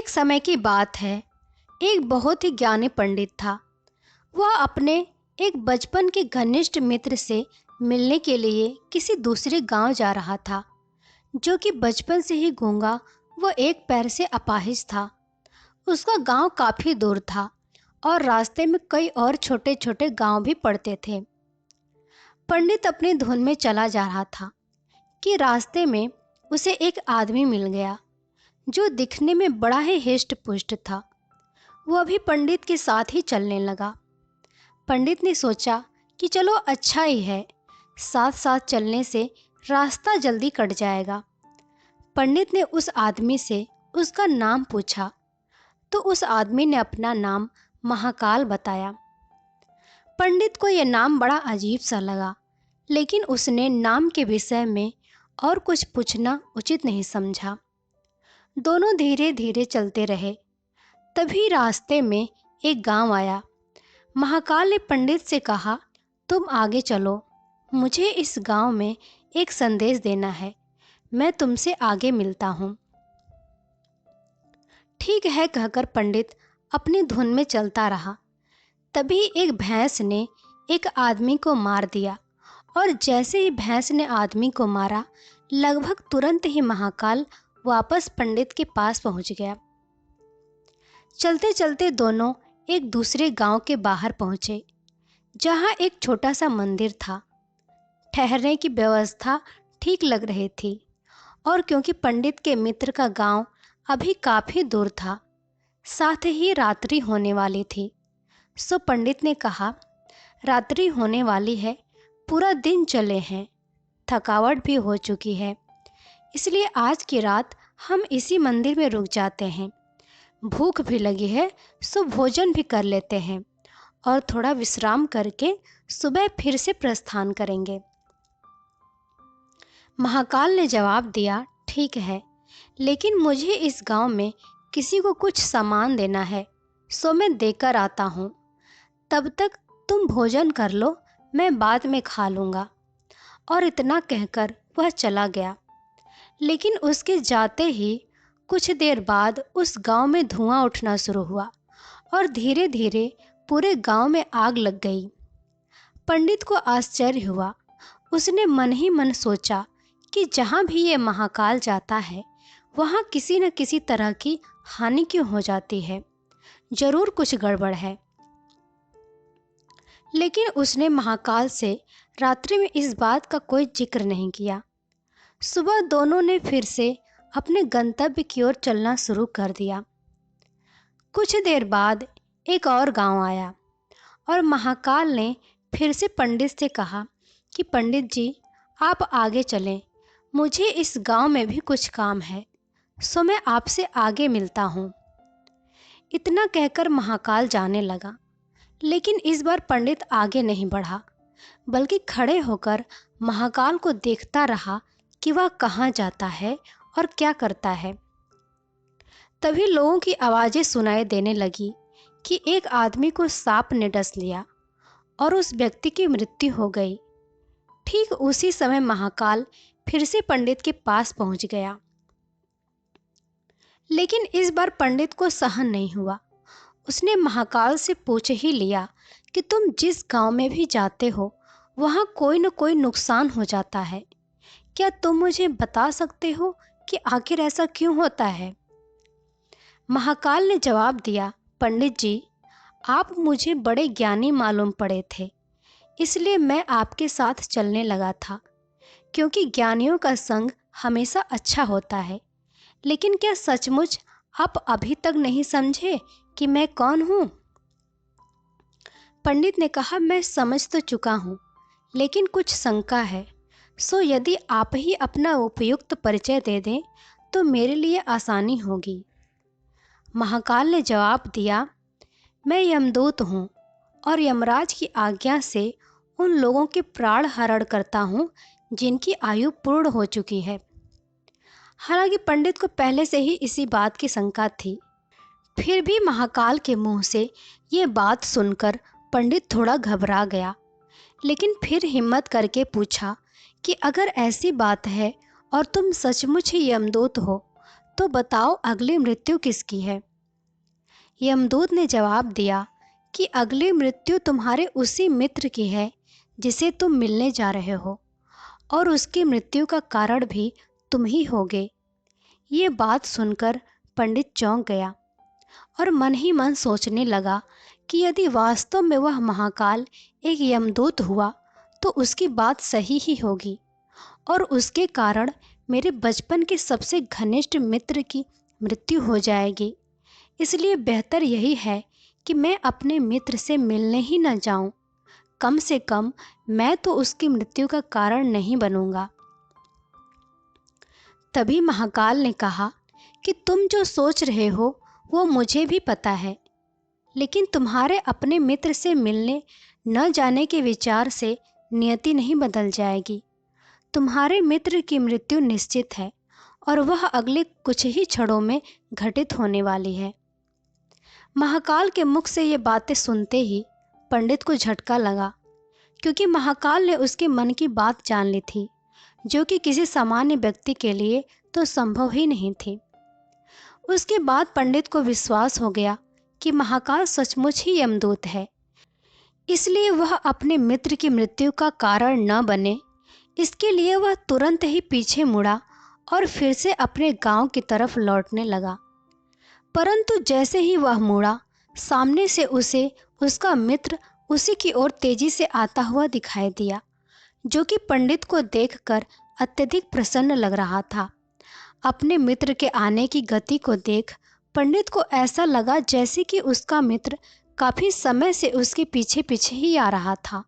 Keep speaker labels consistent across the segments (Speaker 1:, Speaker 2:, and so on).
Speaker 1: एक समय की बात है। एक बहुत ही ज्ञानी पंडित था। वह अपने एक बचपन के घनिष्ठ मित्र से मिलने के लिए किसी दूसरे गांव जा रहा था, जो कि बचपन से ही गूंगा व एक पैर से अपाहिज था। उसका गांव काफी दूर था और रास्ते में कई और छोटे छोटे गांव भी पड़ते थे। पंडित अपनी धुन में चला जा रहा था कि रास्ते में उसे एक आदमी मिल गया, जो दिखने में बड़ा ही हिष्ट पुष्ट था। वह भी पंडित के साथ ही चलने लगा। पंडित ने सोचा कि चलो अच्छा ही है, साथ साथ चलने से रास्ता जल्दी कट जाएगा। पंडित ने उस आदमी से उसका नाम पूछा तो उस आदमी ने अपना नाम महाकाल बताया। पंडित को यह नाम बड़ा अजीब सा लगा, लेकिन उसने नाम के विषय में और कुछ पूछना उचित नहीं समझा। दोनों धीरे धीरे चलते रहे। तभी रास्ते में एक गांव आया। महाकाल ने पंडित से कहा, तुम आगे चलो, मुझे इस गांव में एक संदेश देना है, मैं तुमसे आगे मिलता हूँ। ठीक है कहकर पंडित अपनी धुन में चलता रहा। तभी एक भैंस ने एक आदमी को मार दिया और जैसे ही भैंस ने आदमी को मारा, लगभग तुरंत ही महाकाल वापस पंडित के पास पहुंच गया। चलते चलते दोनों एक दूसरे गांव के बाहर पहुंचे, जहां एक छोटा सा मंदिर था। ठहरने की व्यवस्था ठीक लग रही थी और क्योंकि पंडित के मित्र का गांव अभी काफी दूर था, साथ ही रात्रि होने वाली थी, सो पंडित ने कहा, रात्रि होने वाली है, पूरा दिन चले हैं, थकावट भी हो चुकी है, इसलिए आज की रात हम इसी मंदिर में रुक जाते हैं। भूख भी लगी है, सो भोजन भी कर लेते हैं और थोड़ा विश्राम करके सुबह फिर से प्रस्थान करेंगे। महाकाल ने जवाब दिया, ठीक है, लेकिन मुझे इस गांव में किसी को कुछ सामान देना है, सो मैं देकर आता हूँ। तब तक तुम भोजन कर लो, मैं बाद में खा लूँगा। और इतना कहकर वह चला गया। लेकिन उसके जाते ही कुछ देर बाद उस गांव में धुआं उठना शुरू हुआ और धीरे धीरे पूरे गांव में आग लग गई। पंडित को आश्चर्य हुआ। उसने मन ही मन सोचा कि जहां भी ये महाकाल जाता है, वहां किसी न किसी तरह की हानि क्यों हो जाती है, जरूर कुछ गड़बड़ है। लेकिन उसने महाकाल से रात्रि में इस बात का कोई जिक्र नहीं किया। सुबह दोनों ने फिर से अपने गंतव्य की ओर चलना शुरू कर दिया। कुछ देर बाद एक और गांव आया और महाकाल ने फिर से पंडित से कहा कि पंडित जी, आप आगे चलें, मुझे इस गांव में भी कुछ काम है, सो मैं आपसे आगे मिलता हूँ। इतना कहकर महाकाल जाने लगा, लेकिन इस बार पंडित आगे नहीं बढ़ा, बल्कि खड़े होकर महाकाल को देखता रहा कि वह कहाँ जाता है और क्या करता है। तभी लोगों की आवाज़ें सुनाई देने लगी कि एक आदमी को सांप ने डस लिया और उस व्यक्ति की मृत्यु हो गई। ठीक उसी समय महाकाल फिर से पंडित के पास पहुंच गया। लेकिन इस बार पंडित को सहन नहीं हुआ। उसने महाकाल से पूछ ही लिया कि तुम जिस गांव में भी जाते हो, वहां कोई न कोई नुकसान हो जाता है, क्या तुम मुझे बता सकते हो कि आखिर ऐसा क्यों होता है? महाकाल ने जवाब दिया, पंडित जी, आप मुझे बड़े ज्ञानी मालूम पड़े थे, इसलिए मैं आपके साथ चलने लगा था, क्योंकि ज्ञानियों का संग हमेशा अच्छा होता है। लेकिन क्या सचमुच आप अभी तक नहीं समझे कि मैं कौन हूँ? पंडित ने कहा, मैं समझ तो चुका हूँ, लेकिन कुछ शंका है, सो यदि आप ही अपना उपयुक्त परिचय दे दें तो मेरे लिए आसानी होगी। महाकाल ने जवाब दिया, मैं यमदूत हूँ और यमराज की आज्ञा से उन लोगों के प्राण हरण करता हूँ जिनकी आयु पूर्ण हो चुकी है। हालांकि पंडित को पहले से ही इसी बात की शंका थी, फिर भी महाकाल के मुंह से ये बात सुनकर पंडित थोड़ा घबरा गया। लेकिन फिर हिम्मत करके पूछा कि अगर ऐसी बात है और तुम सचमुच ही यमदूत हो, तो बताओ अगली मृत्यु किसकी है? यमदूत ने जवाब दिया कि अगली मृत्यु तुम्हारे उसी मित्र की है जिसे तुम मिलने जा रहे हो, और उसकी मृत्यु का कारण भी तुम ही होगे। ये बात सुनकर पंडित चौंक गया और मन ही मन सोचने लगा कि यदि वास्तव में वह महाकाल एक यमदूत हुआ तो उसकी बात सही ही होगी, और उसके कारण मेरे बचपन के सबसे घनिष्ठ मित्र की मृत्यु हो जाएगी। इसलिए बेहतर यही है कि मैं अपने मित्र से मिलने ही न जाऊं। कम से कम मैं तो उसकी मृत्यु का कारण नहीं बनूंगा। तभी महाकाल ने कहा कि तुम जो सोच रहे हो वो मुझे भी पता है, लेकिन तुम्हारे अपने मित्र से मिलने न जाने के विचार से नियति नहीं बदल जाएगी। तुम्हारे मित्र की मृत्यु निश्चित है और वह अगले कुछ ही क्षणों में घटित होने वाली है। महाकाल के मुख से ये बातें सुनते ही पंडित को झटका लगा, क्योंकि महाकाल ने उसके मन की बात जान ली थी, जो कि किसी सामान्य व्यक्ति के लिए तो संभव ही नहीं थी। उसके बाद पंडित को विश्वास हो गया कि महाकाल सचमुच ही यमदूत है, इसलिए वह अपने मित्र की मृत्यु का कारण न बने, इसके लिए वह तुरंत ही पीछे मुड़ा और फिर से अपने गांव की तरफ लौटने लगा। परंतु जैसे ही वह मुड़ा, सामने से उसे उसका मित्र उसी की ओर तेजी से आता हुआ दिखाई दिया, जो कि पंडित को देखकर अत्यधिक प्रसन्न लग रहा था। अपने मित्र के आने की गति को देख पंडित को ऐसा लगा जैसे कि उसका मित्र काफी समय से उसके पीछे पीछे ही आ रहा था,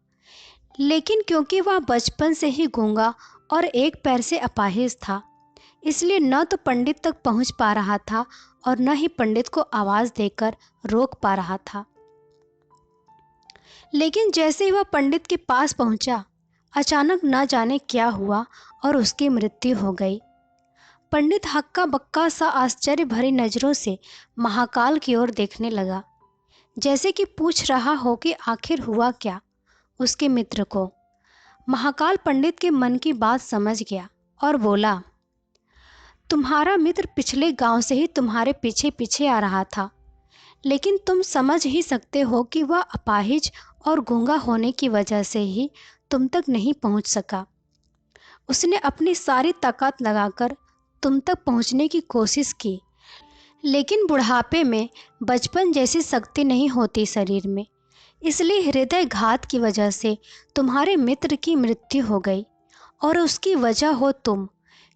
Speaker 1: लेकिन क्योंकि वह बचपन से ही गूंगा और एक पैर से अपाहिज था, इसलिए न तो पंडित तक पहुंच पा रहा था और न ही पंडित को आवाज देकर रोक पा रहा था। लेकिन जैसे ही वह पंडित के पास पहुंचा, अचानक न जाने क्या हुआ और उसकी मृत्यु हो गई। पंडित हक्का बक्का सा आश्चर्य भरी नजरों से महाकाल की ओर देखने लगा, जैसे कि पूछ रहा हो कि आखिर हुआ क्या उसके मित्र को। महाकाल पंडित के मन की बात समझ गया और बोला, तुम्हारा मित्र पिछले गांव से ही तुम्हारे पीछे पीछे आ रहा था, लेकिन तुम समझ ही सकते हो कि वह अपाहिज और गूंगा होने की वजह से ही तुम तक नहीं पहुंच सका। उसने अपनी सारी ताकत लगाकर तुम तक पहुंचने की कोशिश की, लेकिन बुढ़ापे में बचपन जैसी शक्ति नहीं होती शरीर में, इसलिए हृदयघात की वजह से तुम्हारे मित्र की मृत्यु हो गई। और उसकी वजह हो तुम,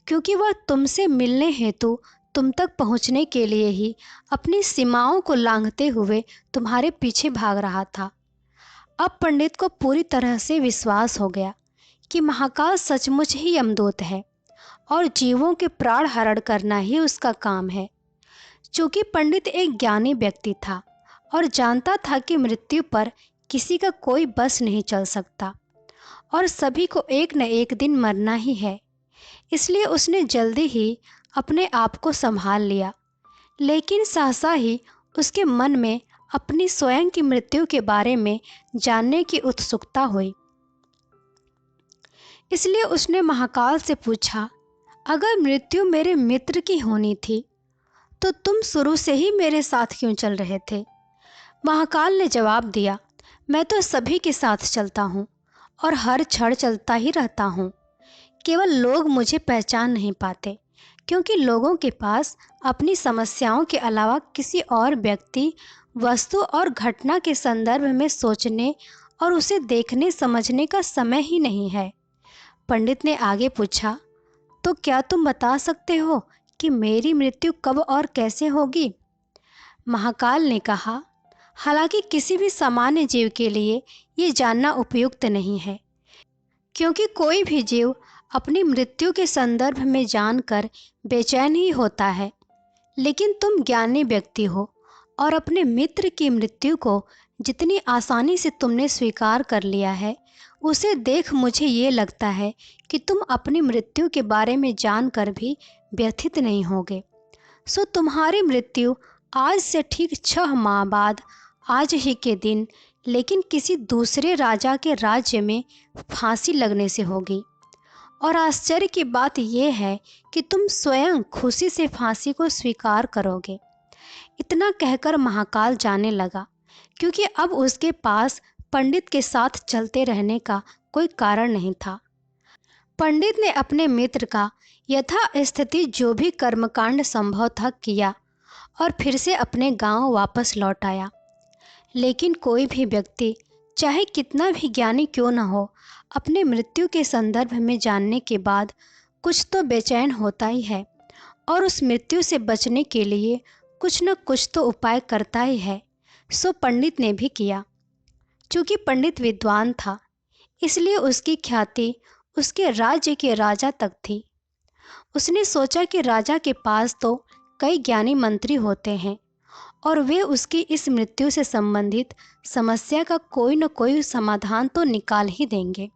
Speaker 1: क्योंकि वह तुमसे मिलने हेतु तुम तक पहुंचने के लिए ही अपनी सीमाओं को लांघते हुए तुम्हारे पीछे भाग रहा था। अब पंडित को पूरी तरह से विश्वास हो गया कि महाकाल सचमुच ही यमदूत है और जीवों के प्राण हरण करना ही उसका काम है। चूँकि पंडित एक ज्ञानी व्यक्ति था और जानता था कि मृत्यु पर किसी का कोई बस नहीं चल सकता और सभी को एक न एक दिन मरना ही है, इसलिए उसने जल्दी ही अपने आप को संभाल लिया। लेकिन सहसा ही उसके मन में अपनी स्वयं की मृत्यु के बारे में जानने की उत्सुकता हुई। इसलिए उसने महाकाल से पूछा, अगर मृत्यु मेरे मित्र की होनी थी तो तुम शुरू से ही मेरे साथ क्यों चल रहे थे? महाकाल ने जवाब दिया, मैं तो सभी के साथ चलता हूँ और हर क्षण चलता ही रहता हूँ। केवल लोग मुझे पहचान नहीं पाते, क्योंकि लोगों के पास अपनी समस्याओं के अलावा किसी और व्यक्ति, वस्तु और घटना के संदर्भ में सोचने और उसे देखने समझने का समय ही नहीं है। पंडित ने आगे पूछा, तो क्या तुम बता सकते हो कि मेरी मृत्यु कब और कैसे होगी? महाकाल ने कहा, हालांकि किसी भी सामान्य जीव के लिए ये जानना उपयुक्त नहीं है, क्योंकि कोई भी जीव अपनी मृत्यु के संदर्भ में जानकर बेचैन ही होता है। लेकिन तुम ज्ञानी व्यक्ति हो और अपने मित्र की मृत्यु को जितनी आसानी से तुमने स्वीकार कर लिया है, उसे देख मुझे ये लगता है कि तुम अपनी मृत्यु के बारे में जानकर भी व्यथित नहीं होगे। सो तुम्हारी मृत्यु आज से ठीक 6 माह बाद आज ही के दिन, लेकिन किसी दूसरे राजा के राज्य में फांसी लगने से होगी। और आश्चर्य की बात यह है कि तुम स्वयं खुशी से फांसी को स्वीकार करोगे। इतना कहकर महाकाल जाने लगा, क्योंकि अब उसके पास पंडित के साथ चलते रहने का कोई कारण नहीं था। पंडित ने अपने मित्र का यथास्थिति जो भी कर्मकांड संभव था किया और फिर से अपने गांव वापस लौट आया। लेकिन कोई भी व्यक्ति, चाहे कितना भी ज्ञानी क्यों न हो, अपने मृत्यु के संदर्भ में जानने के बाद कुछ तो बेचैन होता ही है और उस मृत्यु से बचने के लिए कुछ न कुछ तो उपाय करता ही है। सो पंडित ने भी किया। चूँकि पंडित विद्वान था, इसलिए उसकी ख्याति उसके राज्य के राजा तक थी। उसने सोचा कि राजा के पास तो कई ज्ञानी मंत्री होते हैं और वे उसकी इस मृत्यु से संबंधित समस्या का कोई न कोई समाधान तो निकाल ही देंगे।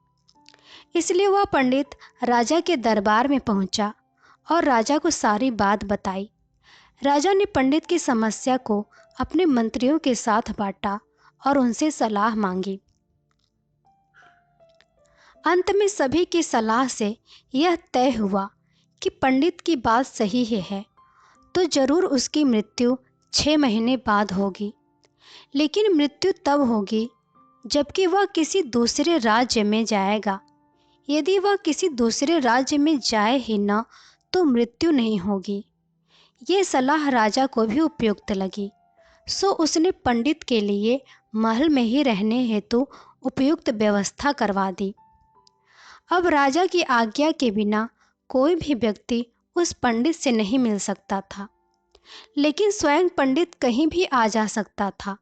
Speaker 1: इसलिए वह पंडित राजा के दरबार में पहुंचा और राजा को सारी बात बताई। राजा ने पंडित की समस्या को अपने मंत्रियों के साथ बांटा और उनसे सलाह मांगी। अंत में सभी की सलाह से यह तय हुआ कि पंडित की बात सही ही है, तो जरूर उसकी मृत्यु 6 महीने बाद होगी। लेकिन मृत्यु तब होगी जबकि वह किसी दूसरे राज्य में जाएगा। यदि वह किसी दूसरे राज्य में जाए ही न तो मृत्यु नहीं होगी। ये सलाह राजा को भी उपयुक्त लगी। सो उसने पंडित के लिए महल में ही रहने हेतु उपयुक्त व्यवस्था करवा दी। अब राजा की आज्ञा के बिना कोई भी व्यक्ति उस पंडित से नहीं मिल सकता था, लेकिन स्वयं पंडित कहीं भी आ जा सकता था,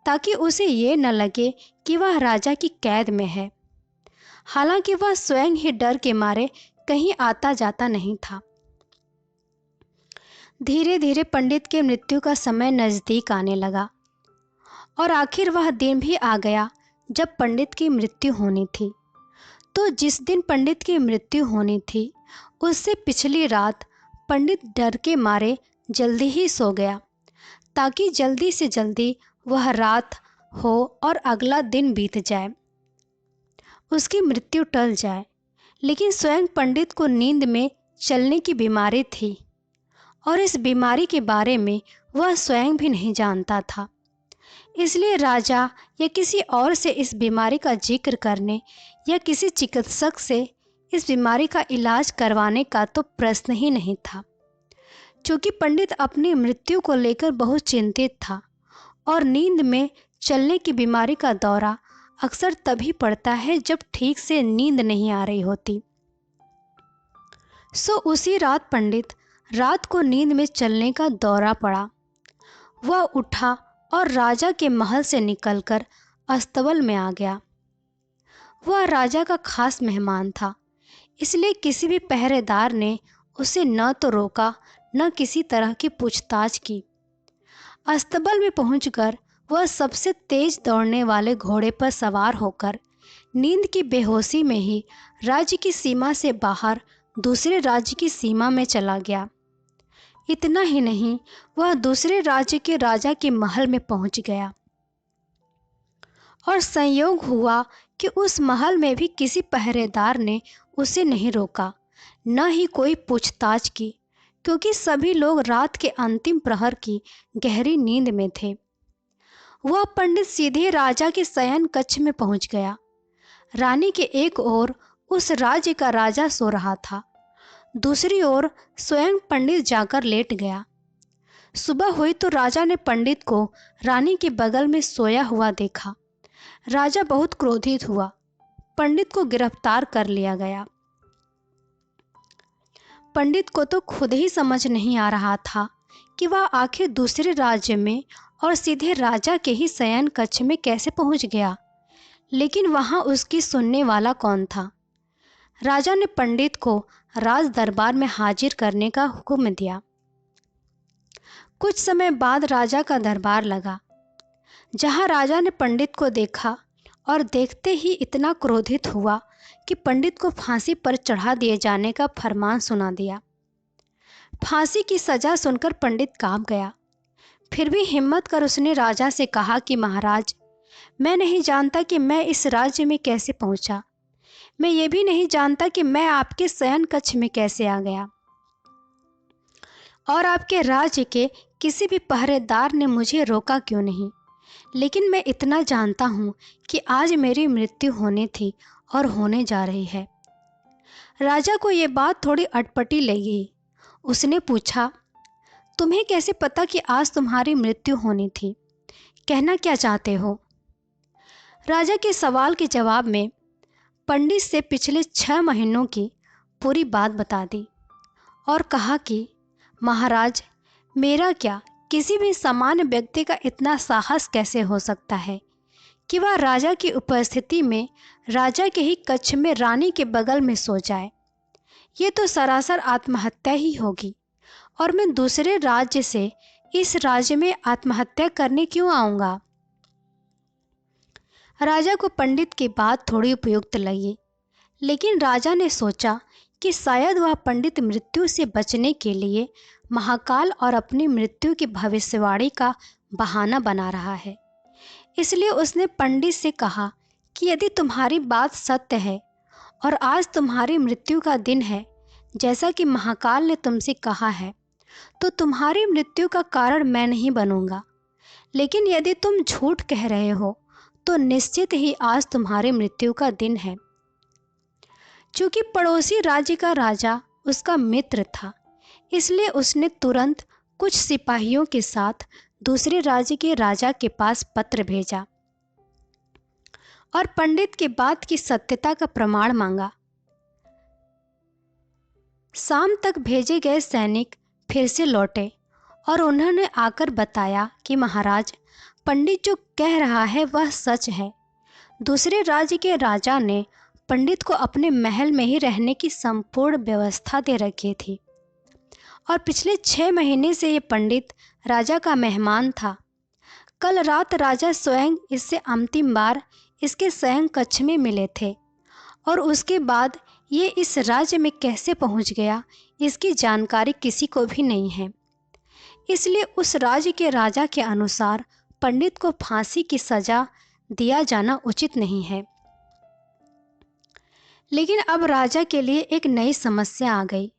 Speaker 1: ताकि उसे ये न लगे कि वह राजा की कैद में है। हालांकि वह स्वयं ही डर के मारे कहीं आता जाता नहीं था। धीरे धीरे पंडित के मृत्यु का समय नज़दीक आने लगा और आखिर वह दिन भी आ गया जब पंडित की मृत्यु होनी थी। तो जिस दिन पंडित की मृत्यु होनी थी, उससे पिछली रात पंडित डर के मारे जल्दी ही सो गया, ताकि जल्दी से जल्दी वह रात हो और अगला दिन बीत जाए, उसकी मृत्यु टल जाए। लेकिन स्वयं पंडित को नींद में चलने की बीमारी थी और इस बीमारी के बारे में वह स्वयं भी नहीं जानता था। इसलिए राजा या किसी और से इस बीमारी का जिक्र करने या किसी चिकित्सक से इस बीमारी का इलाज करवाने का तो प्रश्न ही नहीं था। चूँकि पंडित अपनी मृत्यु को लेकर बहुत चिंतित था और नींद में चलने की बीमारी का दौरा अक्सर तभी पड़ता है जब ठीक से नींद नहीं आ रही होती। सो उसी रात पंडित रात को नींद में चलने का दौरा पड़ा। वह उठा और राजा के महल से निकलकर अस्तबल में आ गया। वह राजा का खास मेहमान था, इसलिए किसी भी पहरेदार ने उसे न तो रोका न किसी तरह की पूछताछ की। अस्तबल में पहुंचकर वह सबसे तेज दौड़ने वाले घोड़े पर सवार होकर नींद की बेहोशी में ही राज्य की सीमा से बाहर दूसरे राज्य की सीमा में चला गया। इतना ही नहीं, वह दूसरे राज्य के राजा के महल में पहुंच गया और संयोग हुआ कि उस महल में भी किसी पहरेदार ने उसे नहीं रोका, न ही कोई पूछताछ की, क्योंकि सभी लोग रात के अंतिम प्रहर की गहरी नींद में थे। वह पंडित सीधे राजा के शयन कक्ष में पहुंच गया। रानी के एक ओर उस राज्य का राजा सो रहा था, दूसरी ओर स्वयं पंडित जाकर लेट गया। सुबह हुई तो राजा ने पंडित को रानी के बगल में सोया हुआ देखा। राजा बहुत क्रोधित हुआ। पंडित को गिरफ्तार कर लिया गया। पंडित को तो खुद ही समझ नहीं आ रहा था कि वह आखिर दूसरे राज्य में और सीधे राजा के ही शयन कक्ष में कैसे पहुंच गया। लेकिन वहां उसकी सुनने वाला कौन था। राजा ने पंडित को राज दरबार में हाजिर करने का हुक्म दिया। कुछ समय बाद राजा का दरबार लगा, जहां राजा ने पंडित को देखा और देखते ही इतना क्रोधित हुआ कि पंडित को फांसी पर चढ़ा दिए जाने का फरमान सुना दिया। फांसी की सजा सुनकर पंडित कांप गया। फिर भी हिम्मत कर उसने राजा से कहा कि महाराज, मैं नहीं जानता कि मैं इस राज्य में कैसे पहुंचा। मैं ये भी नहीं जानता कि मैं आपके शयन कक्ष में कैसे आ गया, और आपके राज्य के किसी भी पहरेदार ने मुझे रोका क्यों नहीं। लेकिन मैं इतना जानता हूँ कि आज मेरी मृत्यु होनी थी और होने जा रही है। राजा को ये बात थोड़ी अटपटी लगी। उसने पूछा, तुम्हें कैसे पता कि आज तुम्हारी मृत्यु होनी थी? कहना क्या चाहते हो? राजा के सवाल के जवाब में पंडित से पिछले 6 महीनों की पूरी बात बता दी और कहा कि महाराज, मेरा क्या, किसी भी सामान्य व्यक्ति का इतना साहस कैसे हो सकता है कि वह राजा की उपस्थिति में राजा के ही कक्ष में रानी के बगल में सो जाए। ये तो सरासर आत्महत्या ही होगी, और मैं दूसरे राज्य से इस राज्य में आत्महत्या करने क्यों आऊँगा? राजा को पंडित की बात थोड़ी उपयुक्त लगी, लेकिन राजा ने सोचा कि शायद वह पंडित मृत्यु से बचने के लिए महाकाल और अपनी मृत्यु की भविष्यवाणी का बहाना बना रहा है। इसलिए उसने पंडित से कहा कि यदि तुम्हारी बात सत्य है और आज तुम्हारी मृत्यु का दिन है, जैसा कि महाकाल ने तुमसे कहा है, तो तुम्हारी मृत्यु का कारण मैं नहीं बनूंगा। लेकिन यदि तुम झूठ कह रहे हो तो निश्चित ही आज तुम्हारी मृत्यु का दिन है। चूंकि पड़ोसी राज्य का राजा उसका मित्र था, इसलिए उसने तुरंत कुछ सिपाहियों के साथ दूसरे राज्य के राजा के पास पत्र भेजा और पंडित की बात की सत्यता का प्रमाण मांगा। शाम तक भेजे गए सैनिक फिर से लौटे और उन्होंने आकर बताया कि महाराज, पंडित जो कह रहा है वह सच है। दूसरे राज्य के राजा ने पंडित को अपने महल में ही रहने की संपूर्ण व्यवस्था दे रखी थी और पिछले 6 महीने से ये पंडित राजा का मेहमान था। कल रात राजा स्वयं इससे अंतिम बार इसके शयन कक्ष में मिले थे और उसके बाद ये इस राज्य में कैसे पहुंच गया, इसकी जानकारी किसी को भी नहीं है। इसलिए उस राज्य के राजा के अनुसार पंडित को फांसी की सजा दिया जाना उचित नहीं है। लेकिन अब राजा के लिए एक नई समस्या आ गई।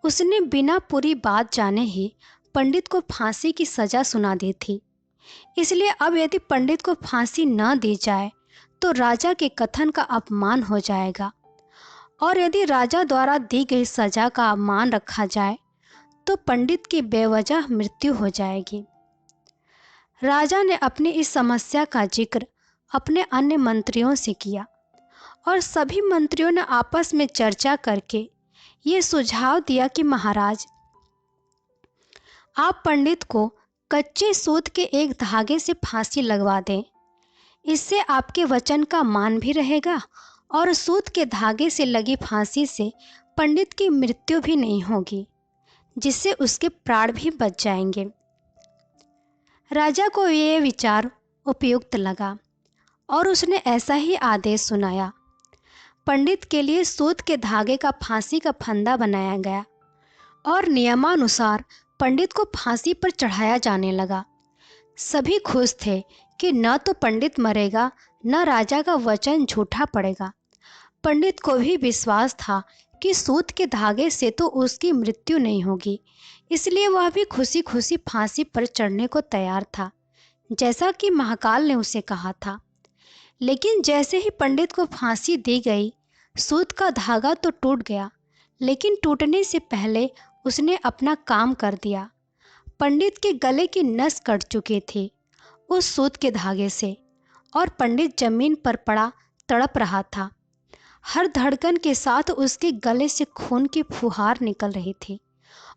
Speaker 1: उसने बिना पूरी बात जाने ही पंडित को फांसी की सजा सुना दी थी। इसलिए अब यदि पंडित को फांसी न दी जाए तो राजा के कथन का अपमान हो जाएगा, और यदि राजा द्वारा दी गई सजा का अपमान रखा जाए तो पंडित की बेवजह मृत्यु हो जाएगी। राजा ने अपनी इस समस्या का जिक्र अपने अन्य मंत्रियों से किया और सभी मंत्रियों ने आपस में चर्चा करके ये सुझाव दिया कि महाराज, आप पंडित को कच्चे सूत के एक धागे से फांसी लगवा दें। इससे आपके वचन का मान भी रहेगा और सूत के धागे से लगी फांसी से पंडित की मृत्यु भी नहीं होगी, जिससे उसके प्राण भी बच जाएंगे। राजा को ये विचार उपयुक्त लगा और उसने ऐसा ही आदेश सुनाया। पंडित के लिए सूत के धागे का फांसी का फंदा बनाया गया और नियमानुसार पंडित को फांसी पर चढ़ाया जाने लगा। सभी खुश थे कि न तो पंडित मरेगा, न राजा का वचन झूठा पड़ेगा। पंडित को भी विश्वास था कि सूत के धागे से तो उसकी मृत्यु नहीं होगी, इसलिए वह भी खुशी खुशी फांसी पर चढ़ने को तैयार था, जैसा कि महाकाल ने उसे कहा था। लेकिन जैसे ही पंडित को फांसी दी गई, सूत का धागा तो टूट गया, लेकिन टूटने से पहले उसने अपना काम कर दिया। पंडित के गले की नस कट चुकी थी उस सूत के धागे से, और पंडित जमीन पर पड़ा तड़प रहा था। हर धड़कन के साथ उसके गले से खून की फुहार निकल रही थी,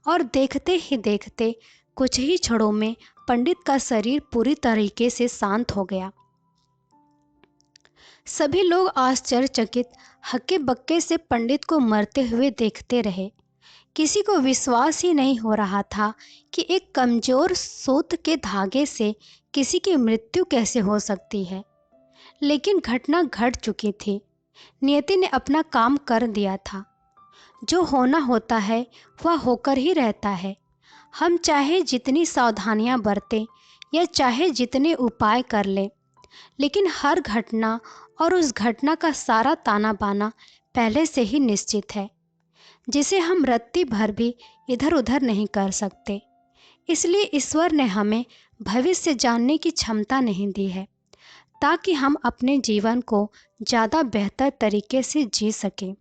Speaker 1: और देखते ही देखते कुछ ही क्षणों में पंडित का शरीर पूरी तरीके से शांत हो गया। सभी लोग आश्चर्यचकित हक्के बक्के से पंडित को मरते हुए देखते रहे। किसी को विश्वास ही नहीं हो रहा था कि एक कमजोर सूत के धागे से किसी की मृत्यु कैसे हो सकती है। लेकिन घटना घट चुकी थी। नियति ने अपना काम कर दिया था। जो होना होता है वह होकर ही रहता है। हम चाहे जितनी सावधानियां बरतें या चाहे जितने उपाय कर लें, लेकिन हर घटना और उस घटना का सारा ताना बाना पहले से ही निश्चित है, जिसे हम रत्ती भर भी इधर उधर नहीं कर सकते। इसलिए ईश्वर ने हमें भविष्य जानने की क्षमता नहीं दी है, ताकि हम अपने जीवन को ज़्यादा बेहतर तरीके से जी सकें।